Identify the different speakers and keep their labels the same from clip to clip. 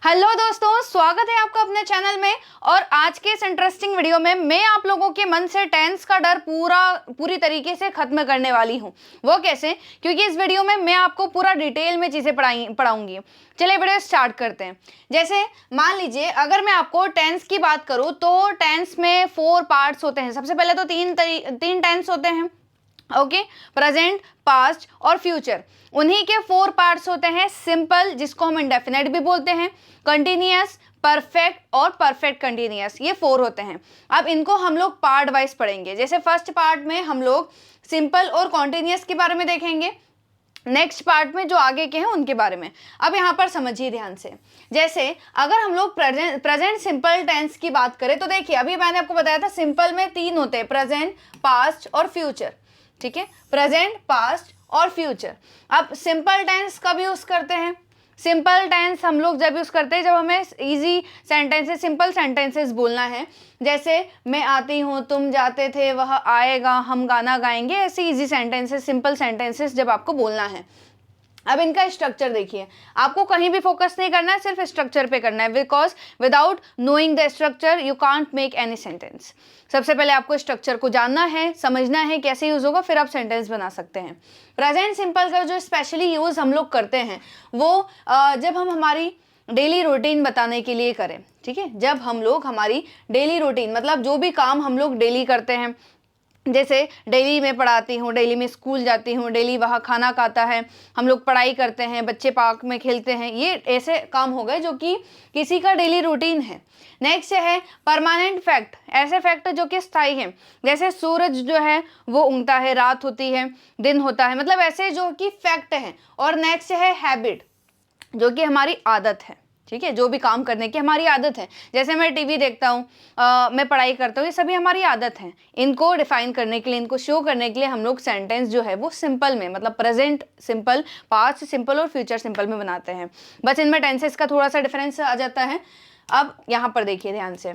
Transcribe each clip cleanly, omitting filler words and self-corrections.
Speaker 1: Hello दोस्तों, स्वागत है आपका अपने चैनल में। और आज के इस इंटरेस्टिंग वीडियो में मैं आप लोगों के मन से टेंस का डर पूरी तरीके से खत्म करने वाली हूँ। वो कैसे? क्योंकि इस वीडियो में मैं आपको पूरा डिटेल में चीज़ें पढ़ाऊंगी। चलिए वीडियो स्टार्ट करते हैं। जैसे मान लीजिए अगर मैं आपको टेंस की बात करूँ तो टेंस में 4 पार्ट्स होते हैं। सबसे पहले तो तीन टेंस होते हैं, ओके, प्रेजेंट, पास्ट और फ्यूचर। उन्हीं के 4 पार्ट्स होते हैं। सिंपल, जिसको हम इंडेफिनेट भी बोलते हैं, कंटिन्यूअस, परफेक्ट और परफेक्ट कंटिन्यूअस, ये 4 होते हैं। अब इनको हम लोग पार्ट वाइज पढ़ेंगे। जैसे फर्स्ट पार्ट में हम लोग सिंपल और कॉन्टिन्यूअस के बारे में देखेंगे, नेक्स्ट पार्ट में जो आगे के हैं उनके बारे में। अब यहाँ पर समझिए ध्यान से। जैसे अगर हम लोग प्रेजेंट सिंपल टेंस की बात करें तो देखिए, अभी मैंने आपको बताया था सिंपल में 3 होते हैं, प्रेजेंट, पास्ट और फ्यूचर। ठीक है, प्रेजेंट, पास्ट और फ्यूचर। अब सिंपल टेंस कब यूज करते हैं? सिंपल टेंस हम लोग जब यूज करते हैं जब हमें इजी सेंटेंसेस, सिंपल सेंटेंसेस बोलना है। जैसे मैं आती हूँ, तुम जाते थे, वह आएगा, हम गाना गाएंगे, ऐसे इजी सेंटेंसेस, सिंपल सेंटेंसेस जब आपको बोलना है। अब इनका स्ट्रक्चर देखिए, आपको कहीं भी फोकस नहीं करना है, सिर्फ स्ट्रक्चर पे करना है। Because without knowing the structure you can't make any sentence. सबसे पहले आपको स्ट्रक्चर को जानना है, समझना है कैसे यूज होगा, फिर आप सेंटेंस बना सकते हैं। प्रेजेंट सिंपल का जो स्पेशली यूज हम लोग करते हैं वो जब हम हमारी डेली रूटीन बताने के लिए करें। ठीक है, जब हम लोग हमारी डेली रूटीन मतलब जो भी काम हम लोग डेली करते हैं, जैसे डेली मैं पढ़ाती हूँ, डेली में स्कूल जाती हूँ, डेली वहाँ खाना खाता है, हम लोग पढ़ाई करते हैं, बच्चे पार्क में खेलते हैं, ये ऐसे काम हो गए जो कि किसी का डेली रूटीन है। नेक्स्ट है परमानेंट फैक्ट, ऐसे फैक्ट जो कि स्थायी हैं। जैसे सूरज जो है वो उगता है, रात होती है, दिन होता है, मतलब ऐसे जो कि फैक्ट हैं। और नेक्स्ट है हैबिट, जो कि हमारी आदत है। ठीक है, जो भी काम करने की हमारी आदत है। जैसे मैं टीवी देखता हूँ, मैं पढ़ाई करता हूँ, ये सभी हमारी आदत है। इनको डिफाइन करने के लिए, इनको शो करने के लिए हम लोग सेंटेंस जो है वो सिंपल में, मतलब प्रेजेंट सिंपल, पास्ट सिंपल और फ्यूचर सिंपल में बनाते हैं। बस इनमें टेंसेस का थोड़ा सा डिफरेंस आ जाता है। अब यहाँ पर देखिए ध्यान से।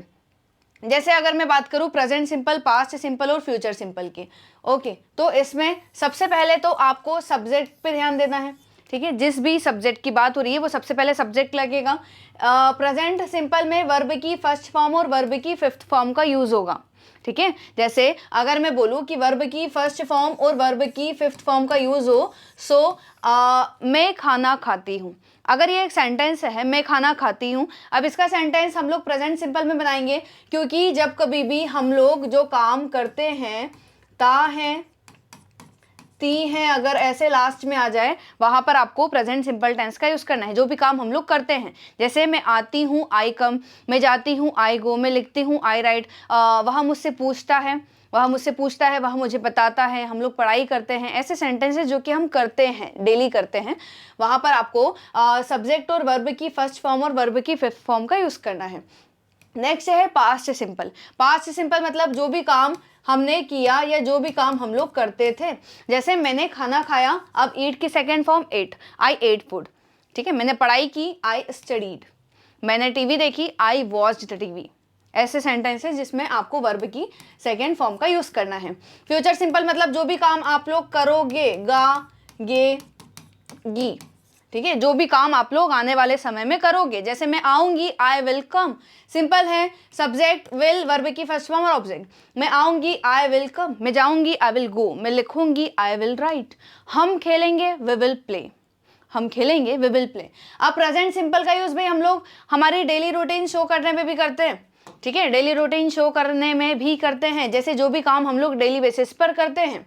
Speaker 1: जैसे अगर मैं बात करूँ प्रेजेंट सिंपल, पास्ट सिंपल और फ्यूचर सिंपल की, ओके, तो इसमें सबसे पहले तो आपको सब्जेक्ट पे ध्यान देना है। ठीक है, जिस भी सब्जेक्ट की बात हो रही है वो सबसे पहले सब्जेक्ट लगेगा। प्रेजेंट सिंपल में वर्ब की फर्स्ट फॉर्म और वर्ब की फिफ्थ फॉर्म का यूज होगा। ठीक है, जैसे अगर मैं बोलूँ कि वर्ब की फर्स्ट फॉर्म और वर्ब की फिफ्थ फॉर्म का यूज हो, सो मैं खाना खाती हूँ। अगर ये एक सेंटेंस है, मैं खाना खाती हूँ, अब इसका सेंटेंस हम लोग प्रेजेंट सिंपल में बनाएंगे, क्योंकि जब कभी भी हम लोग जो काम करते हैं, ता है, ती है, अगर ऐसे लास्ट में आ जाए वहां पर आपको प्रेजेंट सिंपल टेंस का यूज करना है। जो भी काम हम लोग करते हैं, जैसे मैं आती हूँ, आई कम, मैं जाती हूँ, आई गो, मैं लिखती हूँ, आई राइट, वह मुझसे पूछता है, वह मुझे बताता है, हम लोग पढ़ाई करते हैं, ऐसे सेंटेंसेस जो कि हम करते हैं, डेली करते हैं, वहां पर आपको सब्जेक्ट और वर्ब की फर्स्ट फॉर्म और वर्ब की फिफ्थ फॉर्म का यूज करना है। नेक्स्ट है पास्ट सिंपल। पास्ट सिंपल मतलब जो भी काम हमने किया या जो भी काम हम लोग करते थे। जैसे मैंने खाना खाया, अब ईट की सेकेंड फॉर्म एट, आई एट फूड। ठीक है, मैंने पढ़ाई की, आई स्टडीड। मैंने टीवी देखी, आई वॉच्ड टीवी। ऐसे सेंटेंसेस जिसमें आपको वर्ब की सेकेंड फॉर्म का यूज करना है। फ्यूचर सिंपल मतलब जो भी काम आप लोग करोगे, गा, गे, गी। ठीक है, जो भी काम आप लोग आने वाले समय में करोगे। जैसे मैं आऊंगी, आई विल कम, सिंपल है, सब्जेक्ट विल, वर्ब की फर्स्ट फॉर्म और ऑब्जेक्ट। मैं आऊंगी, आई विल कम, मैं जाऊंगी, आई विल गो, मैं लिखूंगी, आई विल राइट, हम खेलेंगे, वी विल प्ले, हम खेलेंगे, वी विल प्ले। अब प्रेजेंट सिंपल का यूज भाई हम लोग हमारी डेली रूटीन शो करने में भी करते हैं। ठीक है, डेली रूटीन शो करने में भी करते हैं। जैसे जो भी काम हम लोग डेली बेसिस पर करते हैं,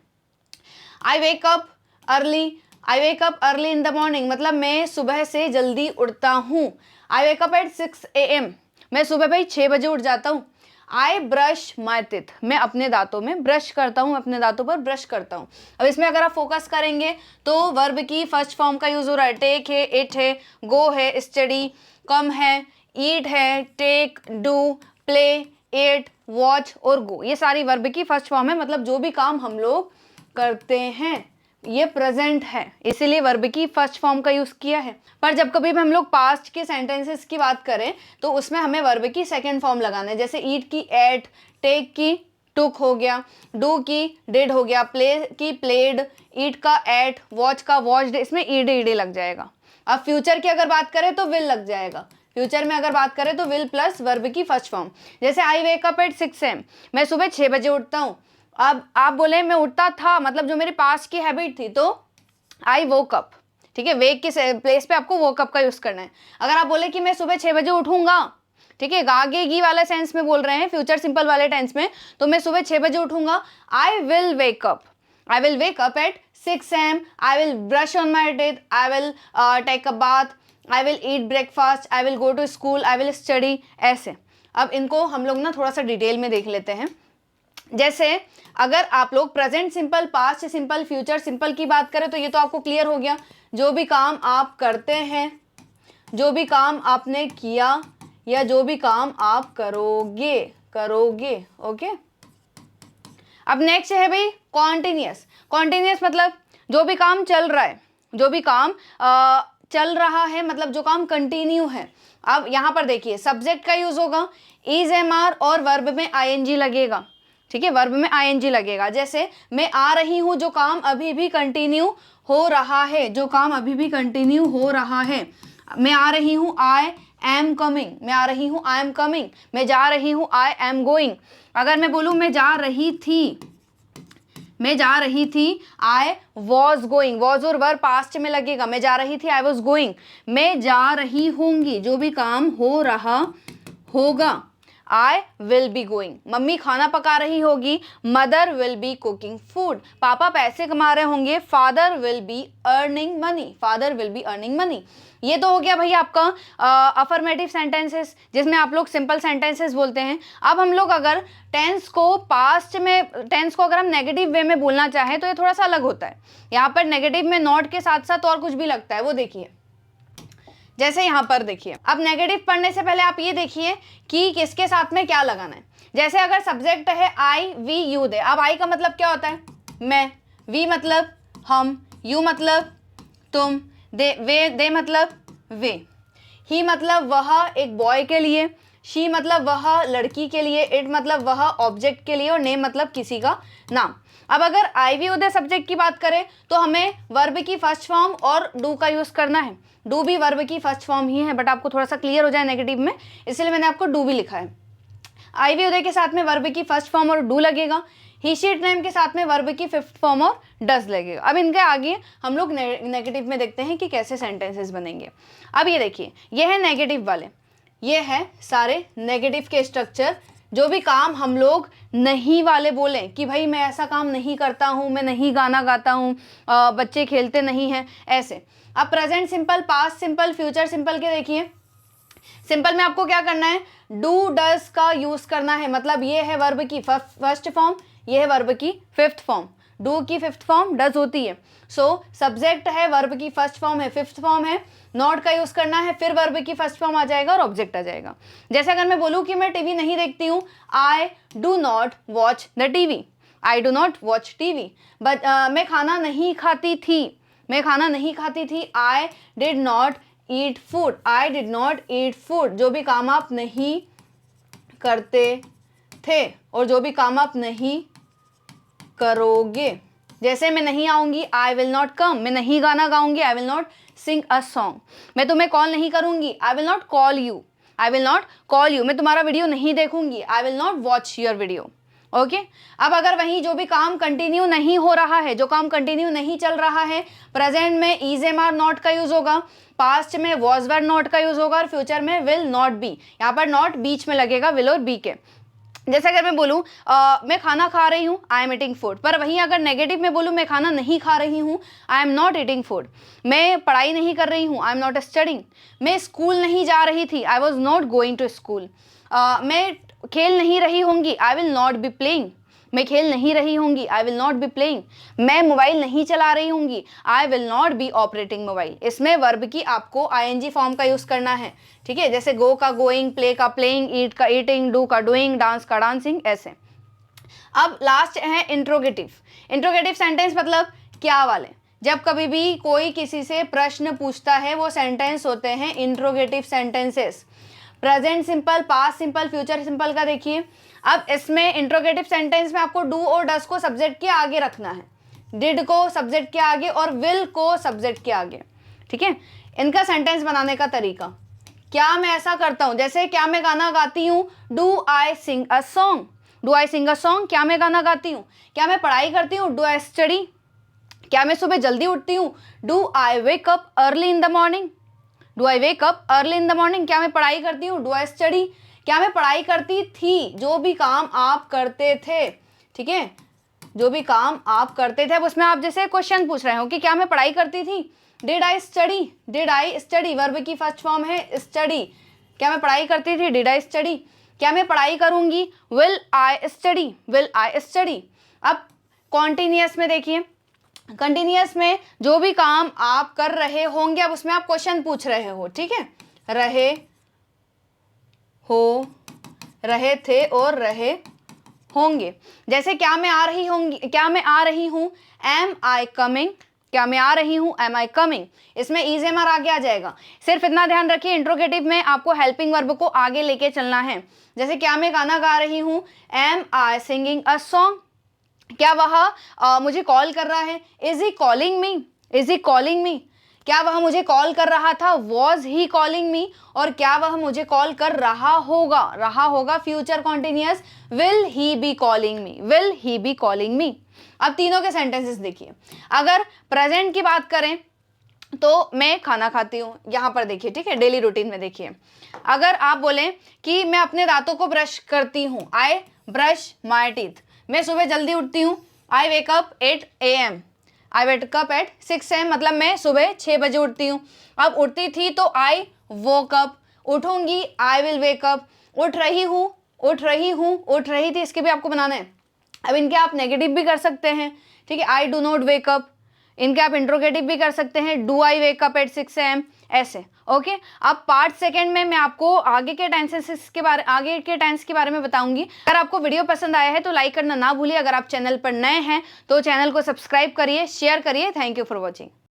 Speaker 1: I wake up early, I wake up early in the morning, मतलब मैं सुबह से जल्दी उठता हूँ। I wake up at 6 AM, मैं सुबह भाई 6 बजे उठ जाता हूँ। आई ब्रश माई टीथ, मैं अपने दांतों में ब्रश करता हूँ, अपने दांतों पर ब्रश करता हूँ। अब इसमें अगर आप फोकस करेंगे तो वर्ब की फर्स्ट फॉर्म का यूज हो रहा है, टेक है, इट है, गो है, स्टडी, कम है, ईट है, take, do, play, eat, watch और गो, ये सारी वर्ब की फर्स्ट फॉर्म है। मतलब जो भी काम हम लोग करते हैं ये प्रेजेंट है, इसीलिए वर्ब की फर्स्ट फॉर्म का यूज किया है। पर जब कभी भी हम लोग पास्ट के सेंटेंसेस की बात करें तो उसमें हमें वर्ब की सेकंड फॉर्म लगाना है। जैसे ईट की एट, टेक की टुक हो गया, डू की डिड हो गया, प्ले की प्लेड, ईट का एट, वॉच का वॉच्ड, इसमें ईड ईड लग जाएगा। अब फ्यूचर की अगर बात करें तो विल लग जाएगा। फ्यूचर में अगर बात करें तो विल प्लस वर्ब की फर्स्ट फॉर्म। जैसे आई वेक अप एट 6 AM, मैं सुबह 6 बजे उठता हूँ। अब आप बोले मैं उठता था, मतलब जो मेरी पास्ट की हैबिट थी, तो आई वोक अप, ठीक है, वेक के प्लेस पे आपको वोक अप का यूज करना है। अगर आप बोले कि मैं सुबह 6 बजे उठूंगा, ठीक है, गागेगी वाला सेंस में बोल रहे हैं, फ्यूचर सिंपल वाले टेंस में, तो मैं सुबह 6 बजे उठूंगा, I will wake up, I will wake up at 6 AM, I will brush on my teeth, I will take a bath, I will eat breakfast, I will go to school, I will study, ऐसे। अब इनको हम लोग ना थोड़ा सा detail में देख लेते हैं। जैसे अगर आप लोग present simple, past simple, future simple की बात करें तो ये तो आपको क्लियर हो गया, जो भी काम आप करते हैं, जो भी काम आपने किया, या जो भी काम आप करोगे, ओके। अब नेक्स्ट है भाई कॉन्टिन्यूअस। कॉन्टिन्यूअस मतलब जो भी काम चल रहा है, जो भी काम चल रहा है, मतलब जो काम कंटिन्यू है। अब यहाँ पर देखिए सब्जेक्ट का यूज होगा, इज, एम, आर, और वर्ब में आईएनजी लगेगा, ठीक है, वर्ब में आईएनजी लगेगा। जैसे मैं आ रही हूँ, जो काम अभी भी कंटिन्यू हो रहा है, जो काम अभी भी कंटिन्यू हो रहा है। मैं आ रही हूँ, आई एम कमिंग, मैं आ रही हूँ, आई एम कमिंग। मैं जा रही हूँ, आई एम गोइंग। अगर मैं बोलूँ मैं जा रही थी, मैं जा रही थी, आई वॉज गोइंग, वॉज और वर्ब पास्ट में लगेगा, मैं जा रही थी, आई वॉज गोइंग। मैं जा रही होंगी, जो भी काम हो रहा होगा, I will be going. Mummy खाना पका रही होगी, mother will be cooking food. पापा पैसे कमा रहे होंगे, father will be earning money, father will be earning money. ये तो हो गया भाई आपका अफर्मेटिव सेंटेंसेस, जिसमें आप लोग सिंपल सेंटेंसेस बोलते हैं। अब हम लोग अगर टेंस को पास्ट में, टेंस को अगर हम नेगेटिव वे में बोलना चाहें तो ये थोड़ा सा अलग होता है। यहाँ पर नेगेटिव में नॉट के साथ साथ और कुछ भी लगता है, वो देखिए। जैसे यहाँ पर देखिए, अब नेगेटिव पढ़ने से पहले आप ये देखिए कि किसके साथ में क्या लगाना है। जैसे अगर सब्जेक्ट है आई, वी, यू, दे। अब आई का मतलब क्या होता है? मैं, वी मतलब हम, यू मतलब तुम, दे मतलब वे, ही मतलब वह एक बॉय के लिए, शी मतलब वह लड़की के लिए, इट मतलब वह ऑब्जेक्ट के लिए, और नेम मतलब किसी का नाम। अब अगर आई, वी, दे सब्जेक्ट की बात करें तो हमें वर्ब की फर्स्ट फॉर्म और डू का यूज करना है। डू भी वर्ब की फर्स्ट फॉर्म ही है, बट आपको थोड़ा सा क्लियर हो जाए नेगेटिव में, इसलिए मैंने आपको डू भी लिखा है। आई, वी, दे के साथ में वर्ब की फर्स्ट फॉर्म और डू लगेगा। ही, शी, इट, नेम के साथ में वर्ब की फिफ्थ फॉर्म और डज लगेगा। अब इनके आगे हम लोग नेगेटिव में देखते हैं कि कैसे सेंटेंसेस बनेंगे। अब ये देखिए, ये है नेगेटिव वाले, ये है सारे नेगेटिव के स्ट्रक्चर। जो भी काम हम लोग नहीं वाले बोले कि भाई मैं ऐसा काम नहीं करता हूँ, मैं नहीं गाना गाता हूँ, बच्चे खेलते नहीं हैं, ऐसे। अब present simple, past simple, future simple के देखिए। सिंपल में आपको क्या करना है? डू, डज का यूज करना है। मतलब ये है वर्ब की फर्स्ट फॉर्म, ये है वर्ब की फिफ्थ फॉर्म। डू की फिफ्थ फॉर्म डज होती है। सो सब्जेक्ट है, वर्ब की फर्स्ट फॉर्म है, फिफ्थ फॉर्म है, नॉट का यूज करना है, फिर वर्ब की फर्स्ट फॉर्म आ जाएगा और ऑब्जेक्ट आ जाएगा। जैसे अगर मैं बोलूँ कि मैं टीवी नहीं देखती हूँ, I do not watch the TV, I do not watch TV. But मैं खाना नहीं खाती थी, मैं खाना नहीं खाती थी, I did not eat food, I did not eat food. जो भी काम आप नहीं करते थे और जो भी काम आप नहीं करोगे। जैसे मैं नहीं आऊंगी, आई विल नॉट कम, मैं नहीं गाना गाऊंगी, I will not sing a song. मैं तुम्हें कॉल नहीं करूंगी, I will not call you, I will not call you. मैं तुम्हारा वीडियो नहीं देखूंगी, I will not watch your video. Okay. अब अगर वहीं जो भी काम कंटिन्यू नहीं हो रहा है, जो काम कंटिन्यू नहीं चल रहा है, प्रेजेंट में इज, एम, आर, नॉट का यूज होगा, पास्ट में वॉज, वर, नॉट का यूज होगा, और फ्यूचर में विल नॉट बी। यहाँ पर नॉट बीच में लगेगा विल और बी के। जैसे अगर मैं बोलूँ मैं खाना खा रही हूँ, आई एम ईटिंग फूड, पर वहीं अगर नेगेटिव में बोलूँ मैं खाना नहीं खा रही हूँ, I am not eating food. मैं पढ़ाई नहीं कर रही हूँ, आई एम नॉट स्टडिंग। मैं स्कूल नहीं जा रही थी, I was not going to school. मैं खेल नहीं रही होंगी, I will not be playing. मैं खेल नहीं रही होंगी, I will not be playing. मैं मोबाइल नहीं चला रही होंगी, I will not be operating mobile. इसमें वर्ब की आपको आईएनजी फॉर्म का यूज करना है, ठीक है। जैसे गो का गोइंग, प्ले का प्लेइंग, ईट का ईटिंग, डू का डूइंग, डांस का डांसिंग, ऐसे। अब लास्ट है इंट्रोगेटिव। इंट्रोगेटिव सेंटेंस मतलब क्या वाले? जब कभी भी कोई किसी से प्रश्न पूछता है वो सेंटेंस होते हैं interrogative sentences. Present simple, past simple, future simple का देखिए। अब इसमें इंट्रोगेटिव सेंटेंस में आपको डू और डस को सब्जेक्ट के आगे रखना है, डिड को सब्जेक्ट के आगे और विल को सब्जेक्ट के आगे, ठीक है। इनका सेंटेंस बनाने का तरीका क्या मैं ऐसा करता हूं, जैसे क्या मैं गाना गाती हूं, do I sing a song, do I sing a song, क्या मैं गाना गाती हूं। क्या मैं पढ़ाई करती हूं, डू आई स्टडी, क्या मैं सुबह जल्दी उठती हूं, do I wake up early in the morning, do I wake up early in the morning. क्या मैं पढ़ाई करती हूँ, डू आई स्टडी, क्या मैं पढ़ाई करती थी, जो भी काम आप करते थे, ठीक है, जो भी काम आप करते थे। अब उसमें आप जैसे क्वेश्चन पूछ रहे हो कि क्या मैं पढ़ाई करती थी, did I study, did I study, verb की फर्स्ट फॉर्म है स्टडी, क्या मैं पढ़ाई करती थी, डिड आई स्टडी। क्या मैं पढ़ाई करूंगी, will I study, will I study. अब कॉन्टिन्यूअस में देखिए, कंटिन्यूअस में जो भी काम आप कर रहे होंगे, अब उसमें आप क्वेश्चन पूछ रहे हो, ठीक है, रहे हो, रहे थे और रहे होंगे। जैसे क्या मैं आ रही होंगी, क्या मैं आ रही हूं, एम आई कमिंग, क्या मैं आ रही हूं, एम आई कमिंग, इसमें इज एम आर आगे आ जाएगा। सिर्फ इतना ध्यान रखिए, इंट्रोगेटिव में आपको हेल्पिंग वर्ब को आगे लेके चलना है। जैसे क्या मैं गाना गा रही हूं, am I singing a song, क्या वह मुझे कॉल कर रहा है, is he calling me, is he calling me, क्या वह मुझे कॉल कर रहा था, वॉज ही कॉलिंग मी, और क्या वह मुझे कॉल कर रहा होगा, रहा होगा future continuous, will he be calling me, will he be calling me. अब तीनों के सेंटेंसेस देखिए। अगर प्रेजेंट की बात करें तो मैं खाना खाती हूँ, यहाँ पर देखिए, ठीक है, डेली रूटीन में देखिए। अगर आप बोलें कि मैं अपने दांतों को ब्रश करती हूँ, आई ब्रश माई टीथ, मैं सुबह जल्दी उठती हूँ, I wake up 8 AM, I wake up at 6 AM, मतलब मैं सुबह 6 बजे उठती हूँ। अब उठती थी तो आई वोक अप, उठूंगी आई विल वेक अप, उठ रही हूँ, उठ रही हूँ, उठ रही थी, इसके भी आपको बनाना है। अब इनके आप नेगेटिव भी कर सकते हैं, ठीक है, I do not wake up, इनके आप इंट्रोगेटिव भी कर सकते हैं, do I wake up at 6 AM, ऐसे। ओके, अब पार्ट सेकंड में मैं आपको आगे के टेंस के बारे में बताऊंगी। अगर आपको वीडियो पसंद आया है तो लाइक करना ना भूलिए। अगर आप चैनल पर नए हैं तो चैनल को सब्सक्राइब करिए, शेयर करिए। Thank you for watching.